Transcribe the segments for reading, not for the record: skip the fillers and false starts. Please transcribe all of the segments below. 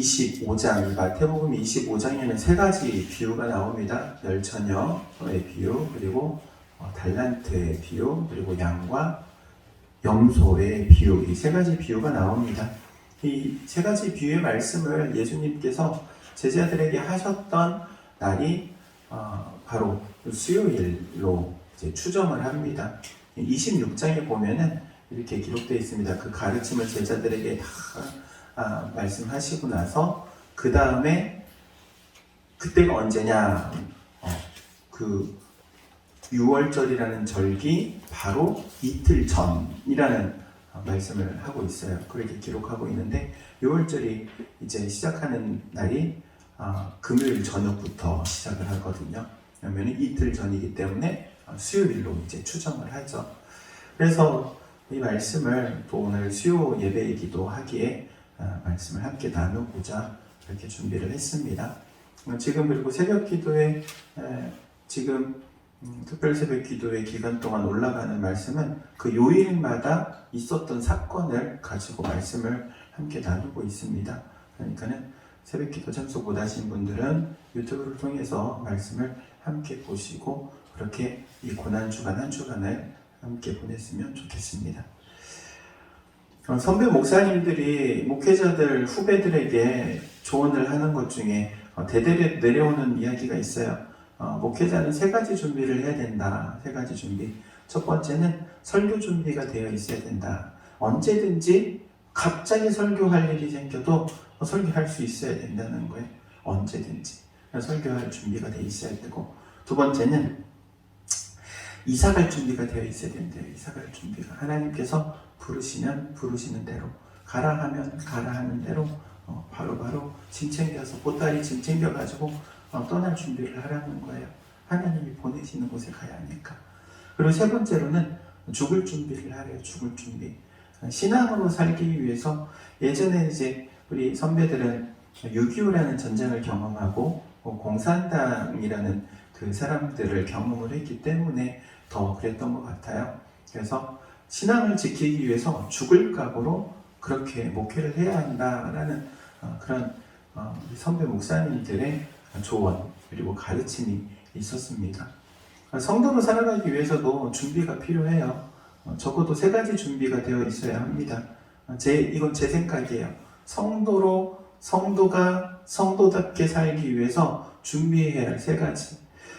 25장, 마태복음 25장에는 세 가지 비유가 나옵니다. 열처녀의 비유, 그리고 달란트의 비유, 그리고 양과 염소의 비유, 이 세 가지 비유가 나옵니다. 이 세 가지 비유의 말씀을 예수님께서 제자들에게 하셨던 날이 바로 수요일로 이제 추정을 합니다. 26장에 보면은 이렇게 기록되어 있습니다. 그 가르침을 제자들에게 다 말씀하시고 나서 그 다음에 그때가 언제냐? 그 6월절이라는 절기 바로 이틀 전이라는 말씀을 하고 있어요. 그렇게 기록하고 있는데 6월절이 이제 시작하는 날이 금요일 저녁부터 시작을 하거든요. 그러면 이틀 전이기 때문에 수요일로 이제 추정을 하죠. 그래서 이 말씀을 또 오늘 수요 예배이기도 하기에 말씀을 함께 나누고자 이렇게 준비를 했습니다. 지금 그리고 새벽 기도에 지금 특별 새벽 기도의 기간 동안 올라가는 말씀은 그 요일마다 있었던 사건을 가지고 말씀을 함께 나누고 있습니다. 그러니까는 새벽 기도 참석 못하신 분들은 유튜브를 통해서 말씀을 함께 보시고 그렇게 이 고난주간 한 주간을 함께 보냈으면 좋겠습니다. 선배 목사님들이 목회자들 후배들에게 조언을 하는 것 중에 대대로 내려오는 이야기가 있어요. 목회자는 세 가지 준비를 해야 된다. 세 가지 준비. 첫 번째는 설교 준비가 되어 있어야 된다. 언제든지 갑자기 설교할 일이 생겨도 설교할 수 있어야 된다는 거예요. 언제든지 설교할 준비가 되어 있어야 되고, 두 번째는 이사갈 준비가 되어 있어야 된대요. 이사갈 준비가. 하나님께서 부르시면 부르시는 대로, 가라 하면 가라 하는 대로 바로바로 짐 챙겨서 보따리 짐 챙겨가지고 떠날 준비를 하라는 거예요. 하나님이 보내시는 곳에 가야 하니까. 그리고 세 번째로는 죽을 준비를 하래요. 죽을 준비. 신앙으로 살기 위해서 예전에 이제 우리 선배들은 6.25라는 전쟁을 경험하고 공산당이라는 그 사람들을 경험을 했기 때문에 더 그랬던 것 같아요. 그래서 신앙을 지키기 위해서 죽을 각오로 그렇게 목회를 해야 한다라는 그런 선배 목사님들의 조언 그리고 가르침이 있었습니다. 성도로 살아가기 위해서도 준비가 필요해요. 적어도 세 가지 준비가 되어 있어야 합니다. 이건 제 생각이에요. 성도가 성도답게 살기 위해서 준비해야 할 세 가지.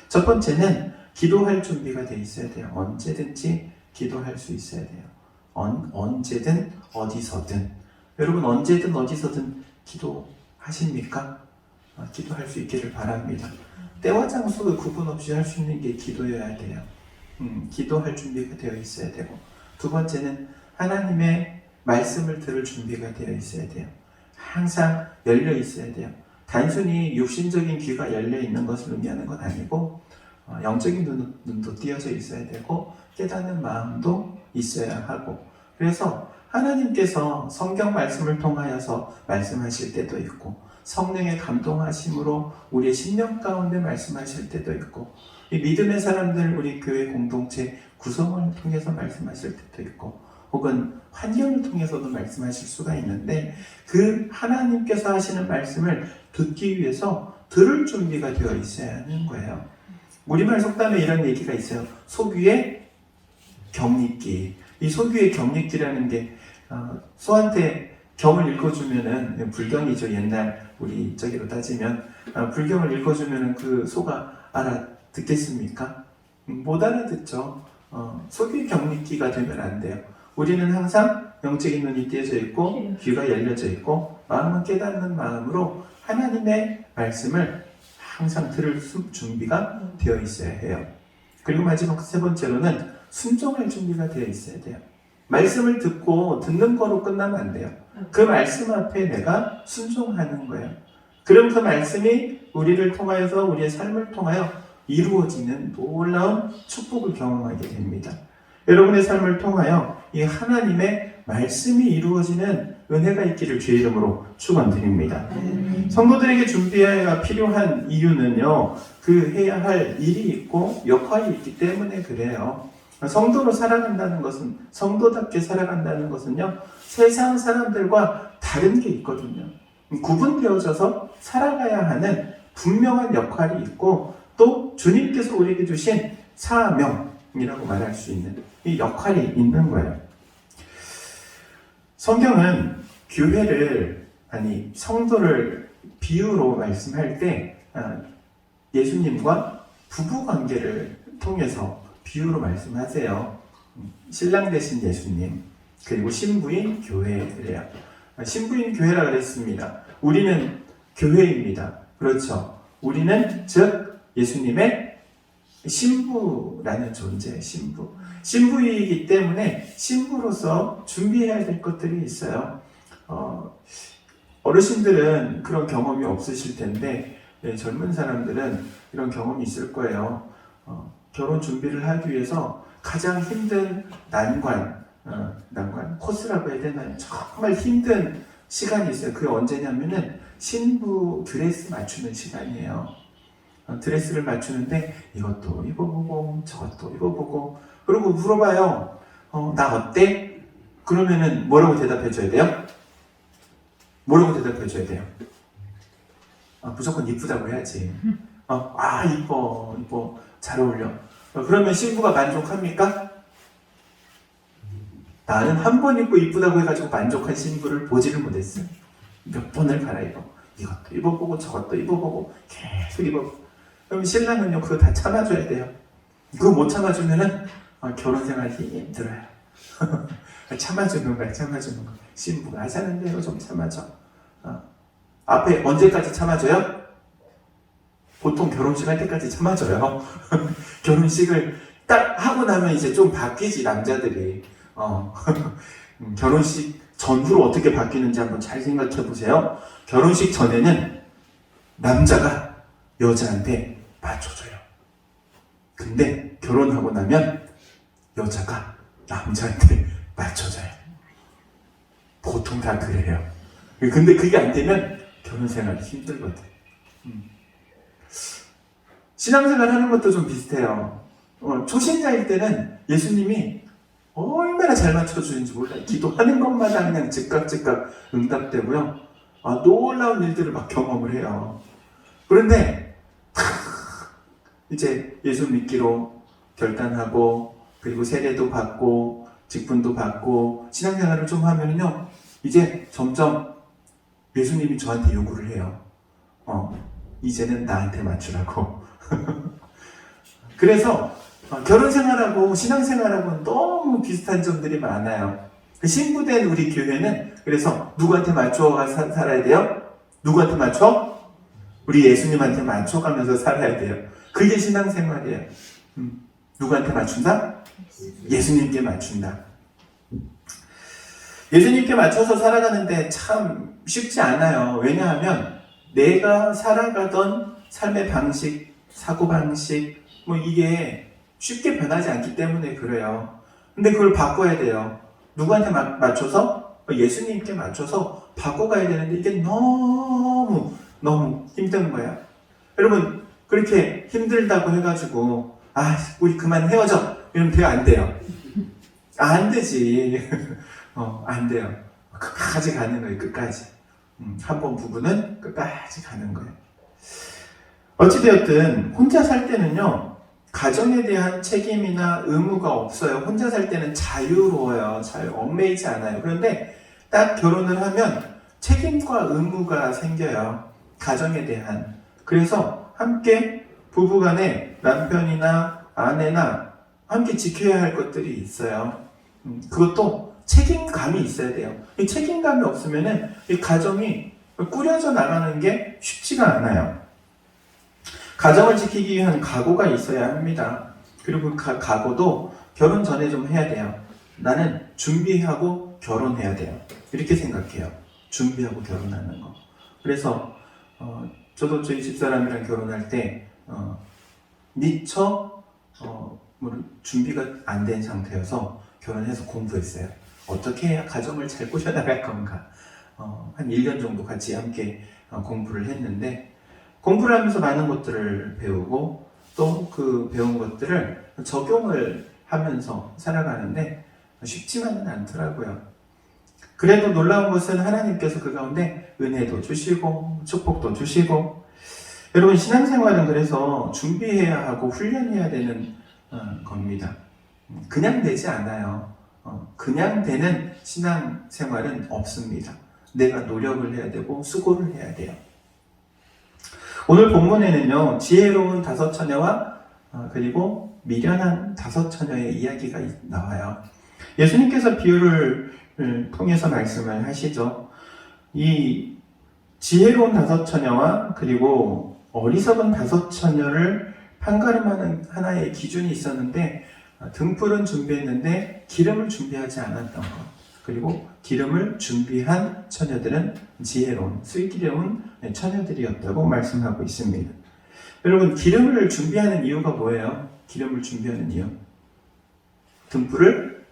첫 번째는 기도할 준비가 되어 있어야 돼요. 언제든지 기도할 수 있어야 돼요. 언제든 어디서든. 여러분 언제든 어디서든 기도하십니까? 기도할 수 있기를 바랍니다. 때와 장소가 구분 없이 할 수 있는 게 기도여야 돼요. 기도할 준비가 되어 있어야 되고, 두 번째는 하나님의 말씀을 들을 준비가 되어 있어야 돼요. 항상 열려 있어야 돼요. 단순히 육신적인 귀가 열려 있는 것을 의미하는 건 아니고 영적인 눈도 띄어져 있어야 되고 깨닫는 마음도 있어야 하고, 그래서 하나님께서 성경 말씀을 통하여서 말씀하실 때도 있고 성령의 감동하심으로 우리의 심령 가운데 말씀하실 때도 있고, 이 믿음의 사람들 우리 교회 공동체 구성원을 통해서 말씀하실 때도 있고, 혹은 환경을 통해서도 말씀하실 수가 있는데, 그 하나님께서 하시는 말씀을 듣기 위해서 들을 준비가 되어 있어야 하는 거예요. 우리말 속담에 이런 얘기가 있어요. 소귀의 경읽기. 이 소귀의 경읽기라는 게 소한테 경을 읽어주면은, 불경이죠. 옛날 우리 저기로 따지면 불경을 읽어주면은 그 소가 알아듣겠습니까? 못 알아듣죠. 소귀의 경읽기가 되면 안 돼요. 우리는 항상 영적인 눈이 띄어져 있고 귀가 열려져 있고 마음은 깨닫는 마음으로 하나님의 말씀을 항상 들을 준비가 되어 있어야 해요. 그리고 마지막 세 번째로는 순종할 준비가 되어 있어야 돼요. 말씀을 듣고 듣는 거로 끝나면 안 돼요. 그 말씀 앞에 내가 순종하는 거예요. 그럼 그 말씀이 우리를 통하여서 우리의 삶을 통하여 이루어지는 놀라운 축복을 경험하게 됩니다. 여러분의 삶을 통하여 이 하나님의 말씀이 이루어지는 은혜가 있기를 주의 이름으로 축원드립니다. 성도들에게 준비가 필요한 이유는요, 그 해야 할 일이 있고 역할이 있기 때문에 그래요. 성도로 살아간다는 것은, 성도답게 살아간다는 것은요, 세상 사람들과 다른 게 있거든요. 구분되어져서 살아가야 하는 분명한 역할이 있고 또 주님께서 우리에게 주신 사명이라고 말할 수 있는 이 역할이 있는 거예요. 성경은 교회를 성도를 비유로 말씀할 때 예수님과 부부 관계를 통해서 비유로 말씀하세요. 신랑 되신 예수님 그리고 신부인 교회래요. 신부인 교회라 그랬습니다. 우리는 교회입니다. 그렇죠. 우리는 즉 예수님의 신부라는 존재, 신부이기 때문에 신부로서 준비해야 될 것들이 있어요. 어르신들은 그런 경험이 없으실 텐데 젊은 사람들은 이런 경험이 있을 거예요. 결혼 준비를 하기 위해서 가장 힘든 난관 코스라고 해야 되나요? 정말 힘든 시간이 있어요. 그게 언제냐면은 신부 드레스 맞추는 시간이에요. 드레스를 맞추는데 이것도 입어보고 저것도 입어보고 그리고 물어봐요. 나 어때? 그러면은 뭐라고 대답해줘야 돼요? 뭐라고 대답해줘야 돼요? 무조건 이쁘다고 해야지. 이뻐 잘 어울려. 그러면 신부가 만족합니까? 나는 한 번 입고 이쁘다고 해가지고 만족한 신부를 보지를 못했어요. 몇 번을 갈아입어. 이것도 입어보고 저것도 입어보고 계속 입어보고. 그럼 신랑은요 그거 다 참아줘야 돼요. 그거 못 참아주면은 결혼 생활이 힘들어요. 참아주는 거야. 신부가 하자는 대로 좀 참아줘. 앞에 언제까지 참아줘요? 보통 결혼식 할 때까지 참아줘요. 결혼식을 딱 하고 나면 이제 좀 바뀌지 남자들이. 결혼식 전후로 어떻게 바뀌는지 한번 잘 생각해 보세요. 결혼식 전에는 남자가 여자한테 맞춰줘요. 근데 결혼하고 나면 여자가 남자한테 맞춰줘요. 보통 다 그래요. 근데 그게 안 되면 결혼 생활이 힘들거든. 신앙생활 하는 것도 좀 비슷해요. 초신자일 때는 예수님이 얼마나 잘 맞춰주는지 몰라요. 기도하는 것마다 그냥 즉각 응답되고요. 놀라운 일들을 막 경험을 해요. 그런데 이제 예수 믿기로 결단하고 그리고 세례도 받고 직분도 받고 신앙생활을 좀 하면요 이제 점점 예수님이 저한테 요구를 해요. 이제는 나한테 맞추라고. 그래서 결혼생활하고 신앙생활하고는 너무 비슷한 점들이 많아요. 신부된 우리 교회는 그래서 누구한테 맞춰 살아야 돼요? 누구한테 맞춰? 우리 예수님한테 맞춰가면서 살아야 돼요. 그게 신앙생활이에요. 누구한테 맞춘다? 예수님께 맞춘다. 예수님께 맞춰서 살아가는데 참 쉽지 않아요. 왜냐하면 내가 살아가던 삶의 방식, 사고방식 이게 쉽게 변하지 않기 때문에 그래요. 근데 그걸 바꿔야 돼요. 누구한테 맞춰서? 예수님께 맞춰서 바꿔가야 되는데 이게 너무 힘든 거야. 여러분 그렇게 힘들다고 해가지고 우리 그만 헤어져 이러면 돼요? 안 돼요? 안 되지. 안 돼요. 끝까지 가는 거예요. 끝까지. 한 번 부부는 끝까지 가는 거예요. 어찌되었든 혼자 살 때는요 가정에 대한 책임이나 의무가 없어요. 혼자 살 때는 자유로워요. 잘 얽매이지 않아요. 그런데 딱 결혼을 하면 책임과 의무가 생겨요. 가정에 대한. 그래서 함께 부부간에 남편이나 아내나 함께 지켜야 할 것들이 있어요. 그것도 책임감이 있어야 돼요. 이 책임감이 없으면은 이 가정이 꾸려져 나가는 게 쉽지가 않아요. 가정을 지키기 위한 각오가 있어야 합니다. 그리고 각오도 결혼 전에 좀 해야 돼요. 나는 준비하고 결혼해야 돼요. 이렇게 생각해요. 준비하고 결혼하는 거. 그래서 저도 저희 집사람이랑 결혼할 때 미처 준비가 안 된 상태여서 결혼해서 공부했어요. 어떻게 해야 가정을 잘 꾸려나갈 건가. 한 1년 정도 같이 함께 공부를 했는데 공부를 하면서 많은 것들을 배우고 또 그 배운 것들을 적용을 하면서 살아가는데 쉽지만은 않더라고요. 그래도 놀라운 것은 하나님께서 그 가운데 은혜도 주시고 축복도 주시고, 여러분 신앙생활은 그래서 준비해야 하고 훈련해야 되는 겁니다. 그냥 되지 않아요. 그냥 되는 신앙생활은 없습니다. 내가 노력을 해야 되고 수고를 해야 돼요. 오늘 본문에는요, 지혜로운 5 처녀와 그리고 미련한 5 처녀의 이야기가 나와요. 예수님께서 비유를 통해서 말씀을 하시죠. 이 지혜로운 5 처녀와 그리고 어리석은 5 처녀를 판가름하는 하나의 기준이 있었는데, 등불은 준비했는데 기름을 준비하지 않았던 것, 그리고 기름을 준비한 처녀들은 지혜로운, 슬기로운 처녀들이었다고 말씀하고 있습니다. 여러분, 기름을 준비하는 이유가 뭐예요? 기름을 준비하는 이유, 등불을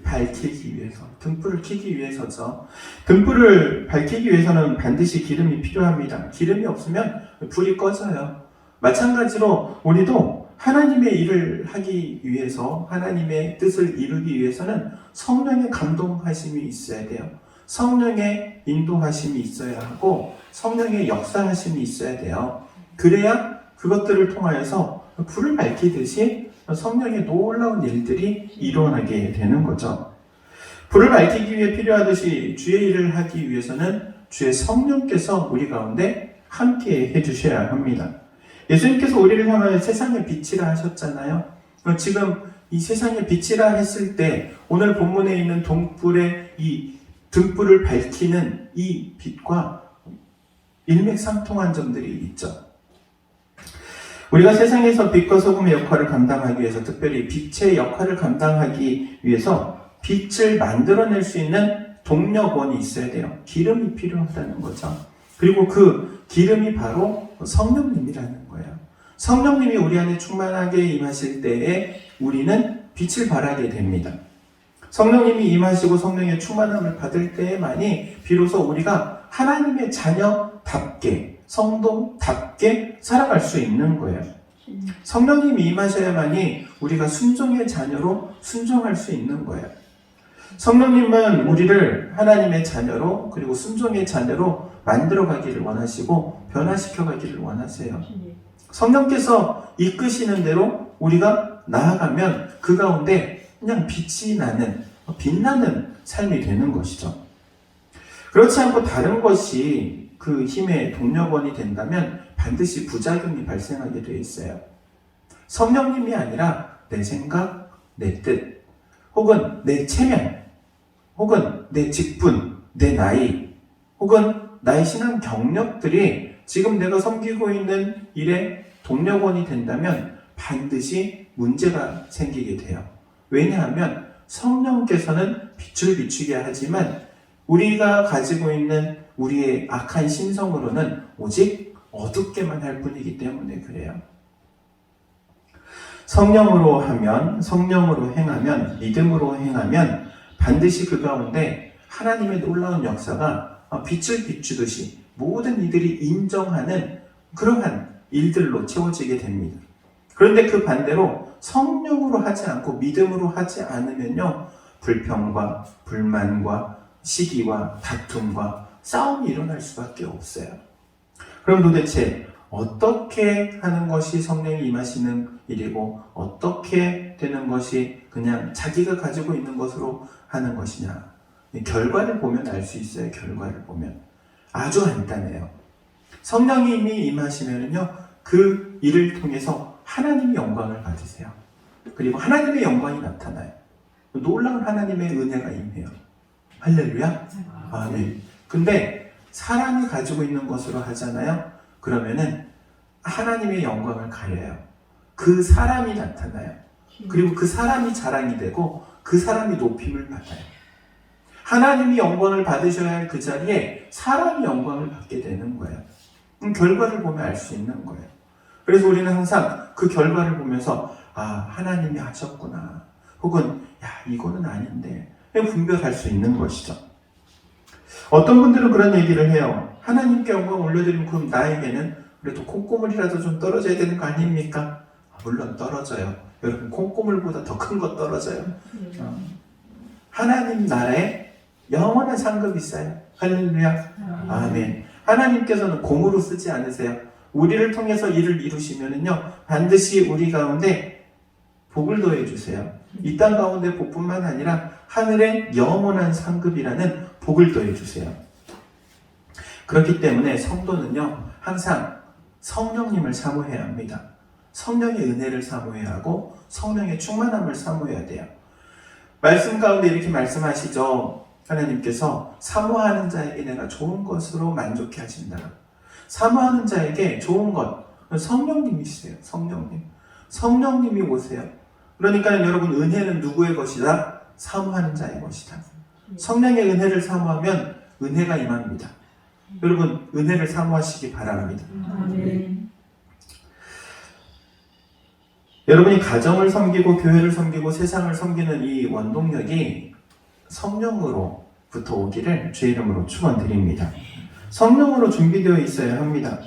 밝히기 위해서, 등불을 켜기 위해서죠. 등불을 밝히기 위해서는 반드시 기름이 필요합니다. 기름이 없으면 불이 꺼져요. 마찬가지로 우리도 하나님의 일을 하기 위해서, 하나님의 뜻을 이루기 위해서는 성령의 감동하심이 있어야 돼요. 성령의 인도하심이 있어야 하고 성령의 역사하심이 있어야 돼요. 그래야 그것들을 통하여서 불을 밝히듯이 성령의 놀라운 일들이 일어나게 되는 거죠. 불을 밝히기 위해 필요하듯이 주의 일을 하기 위해서는 주의 성령께서 우리 가운데 함께 해주셔야 합니다. 예수님께서 우리를 향하여 세상의 빛이라 하셨잖아요. 지금 이 세상의 빛이라 했을 때 오늘 본문에 있는 동불의 이 등불을 밝히는 이 빛과 일맥상통한 점들이 있죠. 우리가 세상에서 빛과 소금의 역할을 감당하기 위해서, 특별히 빛의 역할을 감당하기 위해서 빛을 만들어낼 수 있는 동력원이 있어야 돼요. 기름이 필요하다는 거죠. 그리고 그 기름이 바로 성령님이라는 거예요. 성령님이 우리 안에 충만하게 임하실 때에 우리는 빛을 발하게 됩니다. 성령님이 임하시고 성령의 충만함을 받을 때에만이 비로소 우리가 하나님의 자녀답게, 성도답게 살아갈 수 있는 거예요. 성령님이 임하셔야만이 우리가 순종의 자녀로 순종할 수 있는 거예요. 성령님은 우리를 하나님의 자녀로, 그리고 순종의 자녀로 만들어 가기를 원하시고 변화시켜 가기를 원하세요. 성령께서 이끄시는 대로 우리가 나아가면 그 가운데 그냥 빛이 나는, 빛나는 삶이 되는 것이죠. 그렇지 않고 다른 것이 그 힘의 동력원이 된다면 반드시 부작용이 발생하게 되어 있어요. 성령님이 아니라 내 생각, 내 뜻, 혹은 내 체면, 혹은 내 직분, 내 나이, 혹은 나의 신앙 경력들이 지금 내가 섬기고 있는 일의 동력원이 된다면 반드시 문제가 생기게 돼요. 왜냐하면 성령께서는 빛을 비추게 하지만 우리가 가지고 있는 우리의 악한 심성으로는 오직 어둡게만 할 뿐이기 때문에 그래요. 성령으로 하면, 성령으로 행하면, 믿음으로 행하면 반드시 그 가운데 하나님의 놀라운 역사가 빛을 비추듯이 모든 이들이 인정하는 그러한 일들로 채워지게 됩니다. 그런데 그 반대로 성령으로 하지 않고 믿음으로 하지 않으면요, 불평과 불만과 시기와 다툼과 싸움이 일어날 수밖에 없어요. 그럼 도대체 어떻게 하는 것이 성령이 임하시는 일이고 어떻게 되는 것이 그냥 자기가 가지고 있는 것으로 하는 것이냐? 결과를 보면 알 수 있어요. 결과를 보면 아주 간단해요. 성령님이 임하시면요, 그 일을 통해서 하나님의 영광을 받으세요. 그리고 하나님의 영광이 나타나요. 놀라운 하나님의 은혜가 임해요. 할렐루야. 아멘. 근데 사람이 가지고 있는 것으로 하잖아요. 그러면은 하나님의 영광을 가려요. 그 사람이 나타나요. 그리고 그 사람이 자랑이 되고 그 사람이 높임을 받아요. 하나님이 영광을 받으셔야 할 그 자리에 사람이 영광을 받게 되는 거예요. 결과를 보면 알 수 있는 거예요. 그래서 우리는 항상 그 결과를 보면서 하나님이 하셨구나, 혹은 이거는 아닌데 분별할 수 있는 것이죠. 어떤 분들은 그런 얘기를 해요. 하나님께 영광 올려드리면 그럼 나에게는 그래도 콩고물이라도 좀 떨어져야 되는 거 아닙니까? 물론 떨어져요. 여러분, 콩고물보다 더 큰 거 떨어져요. 하나님 나라에 영원한 상급이 있어요. 할렐루야. 아멘. 하나님께서는 공으로 쓰지 않으세요. 우리를 통해서 일을 이루시면은요, 반드시 우리 가운데 복을 더해 주세요. 이 땅 가운데 복뿐만 아니라 하늘의 영원한 상급이라는 복을 더해 주세요. 그렇기 때문에 성도는요, 항상 성령님을 사모해야 합니다. 성령의 은혜를 사모해야 하고 성령의 충만함을 사모해야 돼요. 말씀 가운데 이렇게 말씀하시죠. 하나님께서 사모하는 자에게 내가 좋은 것으로 만족해 하신다. 사모하는 자에게 좋은 것, 성령님이시세요. 성령님이 오세요. 그러니까 여러분, 은혜는 누구의 것이다? 사모하는 자의 것이다. 성령의 은혜를 사모하면 은혜가 임합니다. 여러분, 은혜를 사모하시기 바랍니다. 아멘. 여러분이 가정을 섬기고 교회를 섬기고 세상을 섬기는 이 원동력이 성령으로부터 오기를 주의 이름으로 축원드립니다. 성령으로 준비되어 있어야 합니다.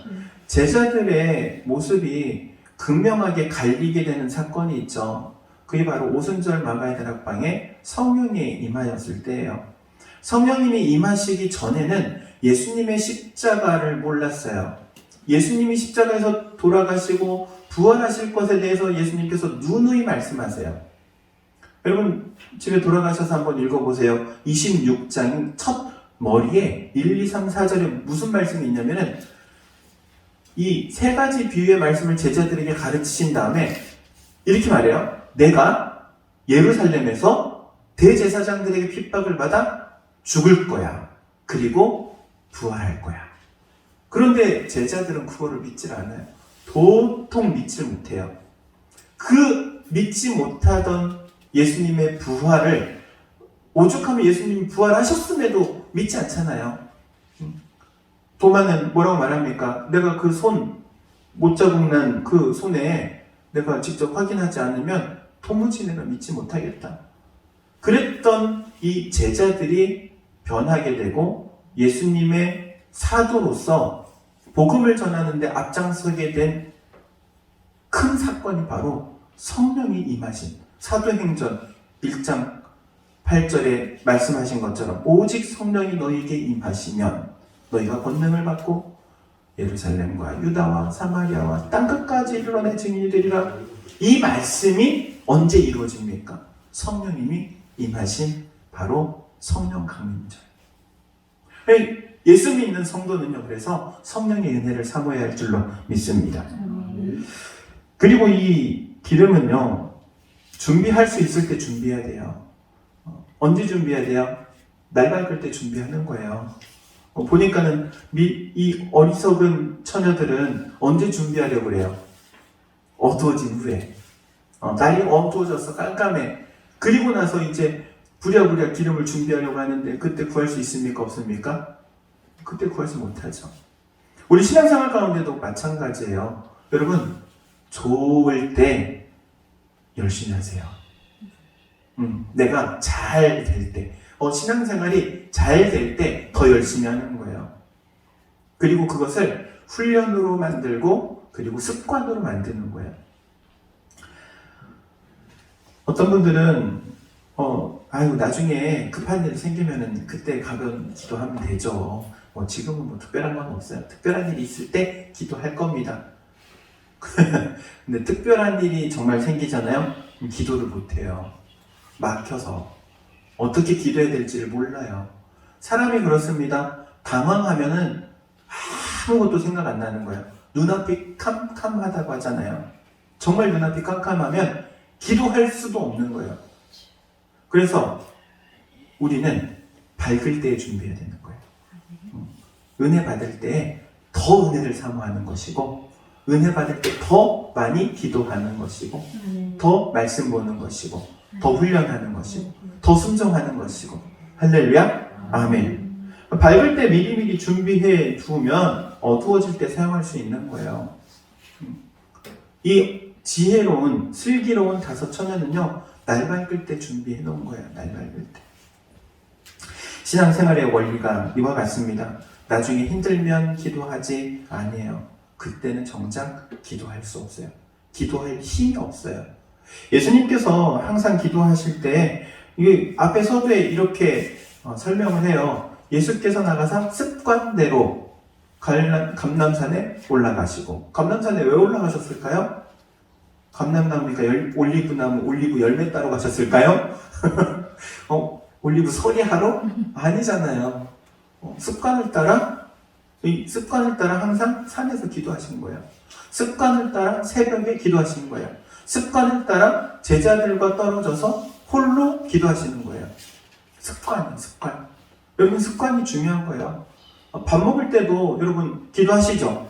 제자들의 모습이 극명하게 갈리게 되는 사건이 있죠. 그게 바로 오순절 마가의 다락방에 성령이 임하였을 때예요. 성령님이 임하시기 전에는 예수님의 십자가를 몰랐어요. 예수님이 십자가에서 돌아가시고 부활하실 것에 대해서 예수님께서 누누이 말씀하세요. 여러분, 집에 돌아가셔서 한번 읽어보세요. 26장 첫 머리에 1, 2, 3, 4절에 무슨 말씀이 있냐면은 이 세 가지 비유의 말씀을 제자들에게 가르치신 다음에 이렇게 말해요. 내가 예루살렘에서 대제사장들에게 핍박을 받아 죽을 거야. 그리고 부활할 거야. 그런데 제자들은 그거를 믿질 않아요. 도통 믿질 못해요. 그 믿지 못하던 예수님의 부활을, 오죽하면 예수님이 부활하셨음에도 믿지 않잖아요. 도마는 뭐라고 말합니까? 내가 그 못자국 난 그 손에 내가 직접 확인하지 않으면 도무지 내가 믿지 못하겠다. 그랬던 이 제자들이 변하게 되고 예수님의 사도로서 복음을 전하는데 앞장서게 된 큰 사건이 바로 성령이 임하신 사도행전 1장 8절에 말씀하신 것처럼 오직 성령이 너희에게 임하시면 너희가 권능을 받고 예루살렘과 유다와 사마리아와 땅끝까지 이르러 내 증인이 되리라. 이 말씀이 언제 이루어집니까? 성령님이 임하신 바로 성령 강림절. 예수 믿는 성도는요, 그래서 성령의 은혜를 사모해야 할 줄로 믿습니다. 그리고 이 기름은요, 준비할 수 있을 때 준비해야 돼요. 언제 준비해야 돼요? 날 밝을 때 준비하는 거예요. 보니까는 이 어리석은 처녀들은 언제 준비하려고 그래요? 어두워진 후에. 날이 어두워져서 깜깜해. 그리고 나서 이제 부랴부랴 기름을 준비하려고 하는데 그때 구할 수 있습니까? 없습니까? 그때 구하지 못하죠. 우리 신앙생활 가운데도 마찬가지예요. 여러분, 좋을 때 열심히 하세요. 내가 잘 될 때, 신앙생활이 잘 될 때 더 열심히 하는 거예요. 그리고 그것을 훈련으로 만들고 그리고 습관으로 만드는 거예요. 어떤 분들은 나중에 급한 일이 생기면은 그때 가면 기도하면 되죠. 지금은 뭐 특별한 건 없어요. 특별한 일이 있을 때 기도할 겁니다. 근데 특별한 일이 정말 생기잖아요. 기도를 못해요. 막혀서 어떻게 기도해야 될지를 몰라요. 사람이 그렇습니다. 당황하면은 아무것도 생각 안 나는 거예요. 눈앞이 캄캄하다고 하잖아요. 정말 눈앞이 캄캄하면 기도할 수도 없는 거예요. 그래서 우리는 밝을 때 준비해야 되는 거예요. 은혜 받을 때 더 은혜를 사모하는 것이고, 은혜 받을 때 더 많이 기도하는 것이고, 더 말씀 보는 것이고, 더 훈련하는 것이고, 더 순종하는 것이고. 할렐루야? 아멘. 밝을 때 미리미리 준비해 두면 어두워질 때 사용할 수 있는 거예요. 이 지혜로운, 슬기로운 다섯 처녀는요, 날 밝을 때 준비해 놓은 거예요. 날 밝을 때. 신앙생활의 원리가 이와 같습니다. 나중에 힘들면 기도하지 아니에요. 그때는 정작 기도할 수 없어요. 기도할 힘이 없어요. 예수님께서 항상 기도하실 때 이 앞에 서두에 이렇게 설명을 해요. 예수께서 나가사 습관대로 감람산에 올라가시고, 감람산에 왜 올라가셨을까요? 감람나무니까 올리브나무, 올리브 열매 따러 가셨을까요? 올리브 서리하러? 아니잖아요. 습관을 따라 항상 산에서 기도하신 거예요. 습관을 따라 새벽에 기도하시는 거예요. 습관을 따라 제자들과 떨어져서 홀로 기도하시는 거예요. 습관. 여러분, 습관이 중요한 거예요. 밥 먹을 때도 여러분 기도하시죠?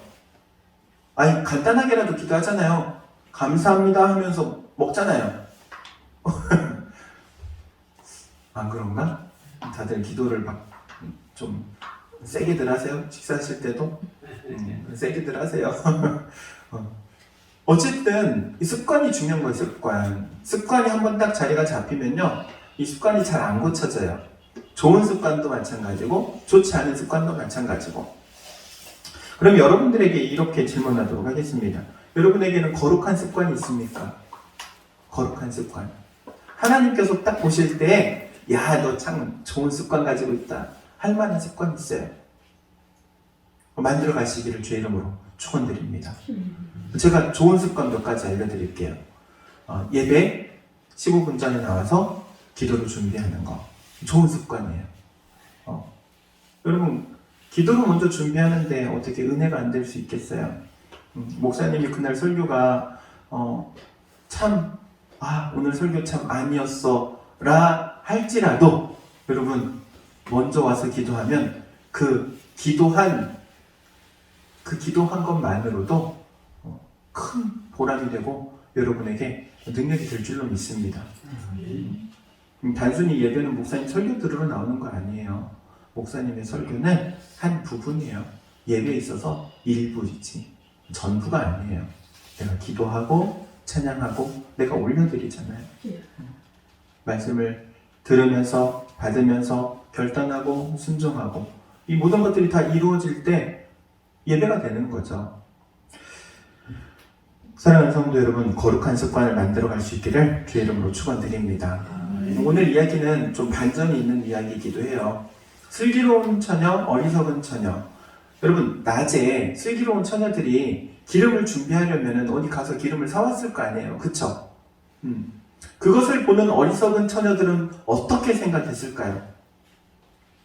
아니, 간단하게라도 기도하잖아요. 감사합니다 하면서 먹잖아요. 안 그런가? 다들 기도를 막 좀 세게들 하세요? 식사하실 때도? 세게들 하세요. 어쨌든 이 습관이 중요한 거예요. 습관이 한번 딱 자리가 잡히면요, 이 습관이 잘 안 고쳐져요. 좋은 습관도 마찬가지고 좋지 않은 습관도 마찬가지고. 그럼 여러분들에게 이렇게 질문하도록 하겠습니다. 여러분에게는 거룩한 습관이 있습니까? 거룩한 습관. 하나님께서 딱 보실 때, 야, 너 참 좋은 습관 가지고 있다 할 만한 습관이 있어요. 만들어 가시기를 주의 이름으로 축원드립니다. 제가 좋은 습관 몇 가지 알려드릴게요. 예배 15분 전에 나와서 기도를 준비하는 거. 좋은 습관이에요. 여러분, 기도를 먼저 준비하는데 어떻게 은혜가 안 될 수 있겠어요? 목사님이 그날 설교가 오늘 설교 참 아니었어 라 할지라도 여러분, 먼저 와서 기도하면 그 기도한 것만으로도 큰 보람이 되고 여러분에게 능력이 될 줄로 믿습니다. 단순히 예배는 목사님 설교 들으러 나오는 거 아니에요. 목사님의 설교는 한 부분이에요. 예배에 있어서 일부이지 전부가 아니에요. 내가 기도하고 찬양하고 내가 올려드리잖아요. 말씀을 들으면서 받으면서 결단하고 순종하고 이 모든 것들이 다 이루어질 때 예배가 되는 거죠. 사랑하는 성도 여러분, 거룩한 습관을 만들어갈 수 있기를 주의 이름으로 축원드립니다. 오늘 이야기는 좀 반전이 있는 이야기이기도 해요. 슬기로운 처녀, 어리석은 처녀. 여러분, 낮에 슬기로운 처녀들이 기름을 준비하려면 어디 가서 기름을 사왔을 거 아니에요. 그쵸? 그것을 보는 어리석은 처녀들은 어떻게 생각했을까요?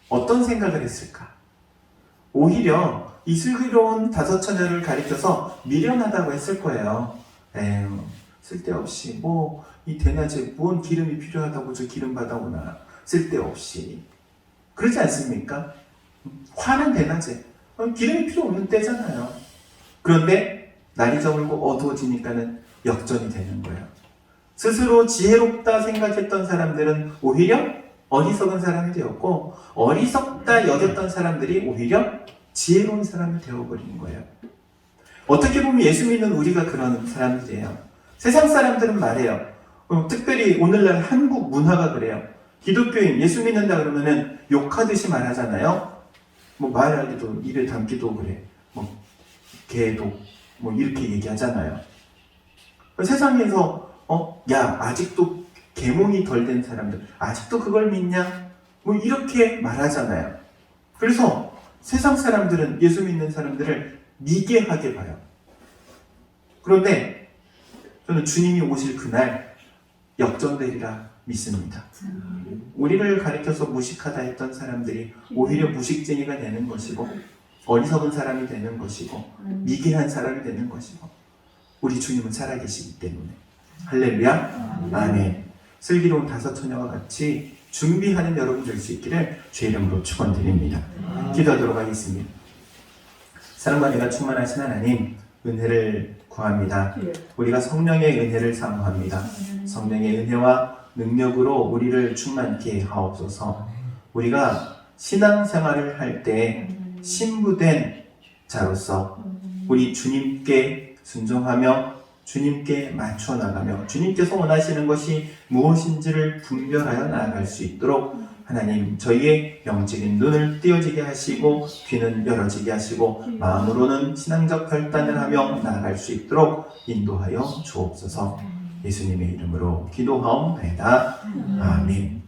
어떤 생각을 했을까? 오히려 이 슬기로운 다섯 처녀를 가리켜서 미련하다고 했을 거예요. 에휴, 쓸데없이 이 대낮에 뭔 기름이 필요하다고 저 기름 받아오나. 쓸데없이. 그러지 않습니까? 화는 대낮에 기름이 필요 없는 때잖아요. 그런데 날이 저물고 어두워지니까는 역전이 되는 거예요. 스스로 지혜롭다 생각했던 사람들은 오히려 어리석은 사람이 되었고, 어리석다 여겼던 사람들이 오히려 지혜로운 사람이 되어버린 거예요. 어떻게 보면 예수 믿는 우리가 그런 사람들이에요. 세상 사람들은 말해요. 특별히 오늘날 한국 문화가 그래요. 기독교인 예수 믿는다 그러면은 욕하듯이 말하잖아요. 말하기도 입에 담기도 그래. 개도 이렇게 얘기하잖아요. 세상에서 야, 아직도 계몽이 덜 된 사람들 아직도 그걸 믿냐? 이렇게 말하잖아요. 그래서 세상 사람들은 예수 믿는 사람들을 미개하게 봐요. 그런데 저는 주님이 오실 그날 역전되리라 믿습니다. 우리를 가리켜서 무식하다 했던 사람들이 오히려 무식쟁이가 되는 것이고, 어리석은 사람이 되는 것이고, 미개한 사람이 되는 것이고, 우리 주님은 살아계시기 때문에. 할렐루야. 아멘. 슬기로운 다섯 처녀와 같이 준비하는 여러분 될 수 있기를 주의 이름으로 축원드립니다. 기도하도록 하겠습니다. 사랑과 은혜가 충만하신 하나님, 은혜를 구합니다. 우리가 성령의 은혜를 사모합니다. 성령의 은혜와 능력으로 우리를 충만케 하옵소서. 우리가 신앙생활을 할 때 신부된 자로서 우리 주님께 순종하며 주님께 맞춰 나가며 주님께서 원하시는 것이 무엇인지를 분별하여 나아갈 수 있도록 하나님, 저희의 영적인 눈을 띄어지게 하시고 귀는 열어지게 하시고 마음으로는 신앙적 결단을 하며 나아갈 수 있도록 인도하여 주옵소서. 예수님의 이름으로 기도하옵나이다. 아멘.